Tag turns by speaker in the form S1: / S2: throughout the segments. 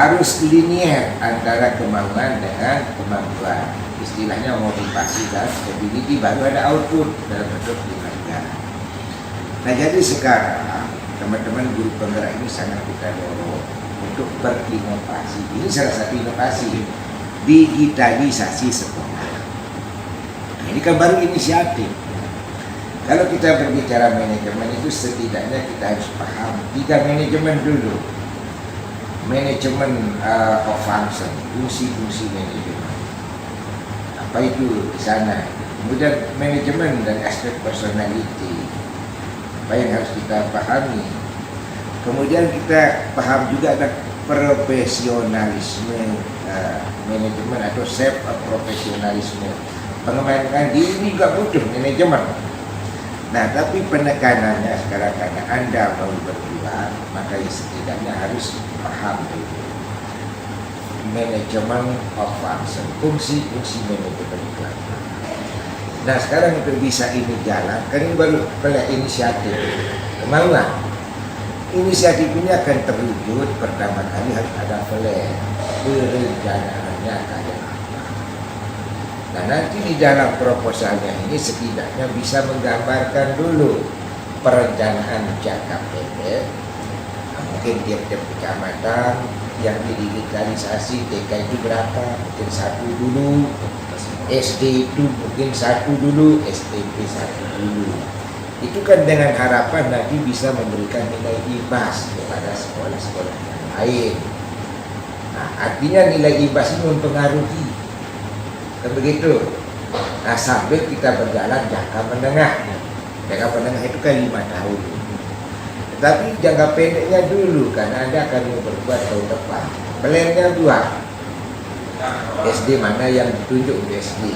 S1: harus linier antara kemauan dengan kemampuan. Istilahnya motivasi dan stability, baru ada output dalam bentuk kinerja. Nah, jadi sekarang teman-teman guru penggerak ini sangat kita dorong untuk berinovasi. Ini salah satu inovasi, digitalisasi sekolah. Nah, ini kan baru inisiatif. Kalau kita berbicara manajemen itu setidaknya kita harus paham 3 manajemen dulu. Manajemen of function, fungsi-fungsi manajemen. Apa itu di sana? Kemudian manajemen dan aspek personality. Apa yang harus kita pahami? Kemudian kita paham juga ada profesionalisme manajemen atau self profesionalisme. Pengembangan diri ini juga butuh manajemen. Nah, tapi penekanannya sekarang karena Anda mau berjuang, maka setidaknya harus paham dulu manajemen of function, fungsi-fungsi manajemen itu. Nah, sekarang untuk bisa ini jalan, kan ini baru inisiatif, kemauan. Inisiatif ini akan terwujud pertama kali harus ada plan, perencanaannya kayak apa. Nah, nanti di dalam proposalnya ini setidaknya bisa menggambarkan dulu perencanaan jangka pendek. Nah, mungkin tiap-tiap kecamatan yang didigitalisasi TK itu berapa, mungkin 1 dulu, SD itu mungkin 1 dulu, SMP 1 dulu. Itu kan dengan harapan nanti bisa memberikan nilai IBAS kepada sekolah-sekolah yang lain. Nah, artinya nilai IBAS ini mempengaruhi, kan begitu. Nah, sambil kita berjalan jangka menengah. Jangka menengah itu kan 5 tahun. Tetapi jangka pendeknya dulu, karena Anda akan mau berbuat tahun depan. Plannya 2. SD mana yang ditunjuk untuk SD?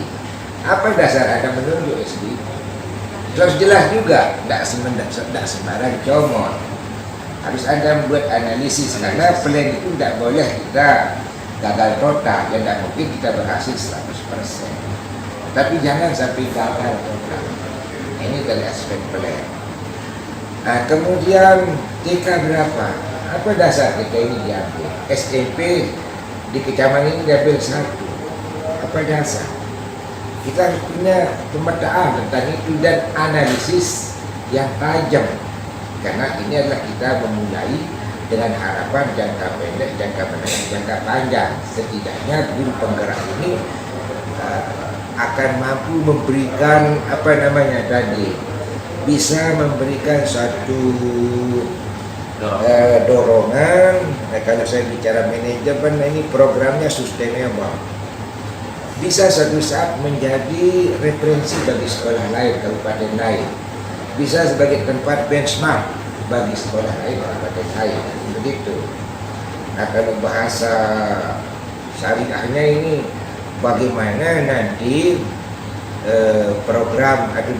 S1: Apa dasar Anda menunjuk SD? Harus jelas juga, tidak sembarang comot. Harus Anda membuat analisis, karena plan itu tidak boleh kita gagal total. Ya tidak mungkin kita berhasil 100%. Tapi jangan sampai gagal total. Ini dari aspek plan. Nah, kemudian TK berapa? Apa dasar TK ini diambil? SMP di kecamatan ini diambil 1. Apa dasar? Kita harus punya pemetaan tentang itu dan analisis yang tajam. Karena ini adalah kita memulai dengan harapan jangka pendek, jangka menengah, jangka panjang. Setidaknya guru penggerak ini akan mampu memberikan bisa memberikan suatu dorongan. Nah, kalau saya bicara manajemen, ini programnya sustainable, bisa suatu saat menjadi referensi bagi sekolah lain, kabupaten lain, bisa sebagai tempat benchmark bagi sekolah lain, kabupaten lain, begitu. Nah, kalau bahasa syariahnya ini bagaimana nanti program atau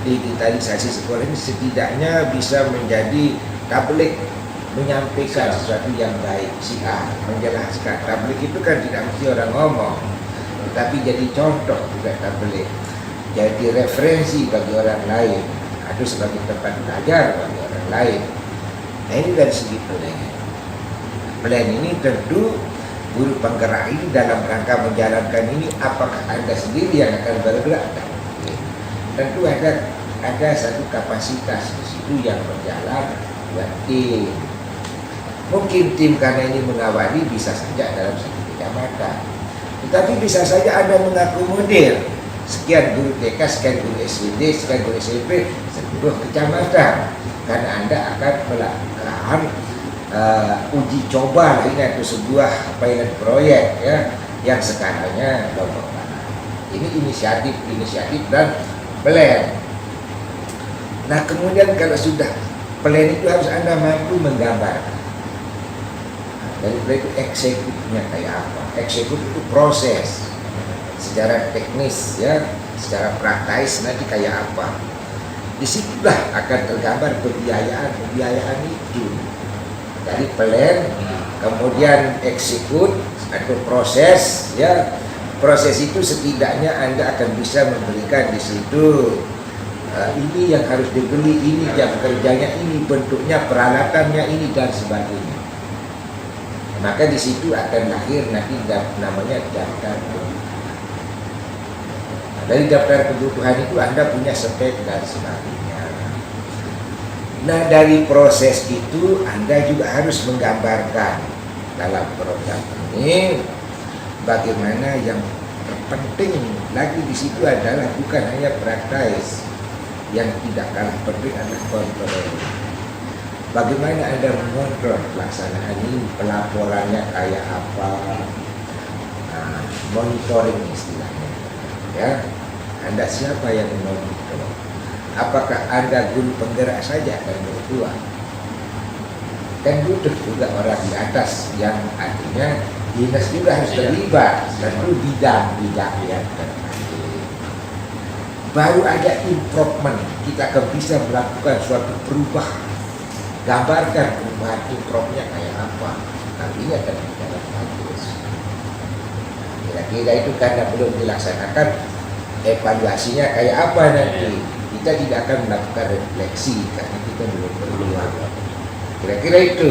S1: digitalisasi sekolah ini setidaknya bisa menjadi tablik, menyampaikan sesuatu yang baik, menjelaskan. Tablik itu kan tidak mesti orang ngomong, tapi jadi contoh juga tablik, jadi referensi bagi orang lain atau sebagai tempat belajar bagi orang lain. Nah, ini dari segi plan ini tentu guru penggerak ini dalam rangka menjalankan ini, apakah Anda sendiri yang akan bergerak? Tentu ada satu kapasitas di situ yang berjalan buat tim. Mungkin tim karena ini mengawali bisa saja dalam satu kecamatan, tetapi bisa saja Anda mengakomodir sekian guru TK, sekian guru SD, sekian guru SMP, seluruh kecamatan, karena Anda akan melakukan uji coba ini atau sebuah pilot proyek ya, yang sekarangnya Lombok Barat. Ini inisiatif dan plan. Nah, kemudian kalau sudah plan itu harus Anda mampu menggambarkan. Dari plan itu eksekutifnya kayak apa? Eksekutif itu proses secara teknis ya, secara praktis nanti kayak apa. Disitulah akan tergambar pembiayaan itu. Dari plan, kemudian eksekut atau proses ya. Proses itu setidaknya Anda akan bisa memberikan di situ ini yang harus dibeli, ini jam kerjanya, ini bentuknya, peralatannya ini dan sebagainya. Maka di situ akan lahir nanti namanya daftar kebutuhan. Nah, dari daftar kebutuhan itu Anda punya spek dan sebagainya. Nah, dari proses itu Anda juga harus menggambarkan dalam program ini bagaimana yang terpenting lagi di situ adalah bukan hanya praktis, yang tidak kalah penting adalah kontrol. Bagaimana Anda mengontrol pelaksanaan ini, pelaporannya kayak apa, monitoring istilahnya. Ya, Anda siapa yang memonitor? Apakah Anda guru penggerak saja dan berdua? Kan butuh juga orang di atas yang artinya dinas juga harus terlibat, tentu bidang-bidang yang terkait. Baru ada improvement, kita akan bisa melakukan suatu perubahan. Gambarkan perubahan improvnya kayak apa, nantinya akan berjalan bagus. Kira-kira itu karena belum dilaksanakan, evaluasinya kayak apa nanti. Kita tidak akan melakukan refleksi karena kita belum berpeluang. Kira-kira itu.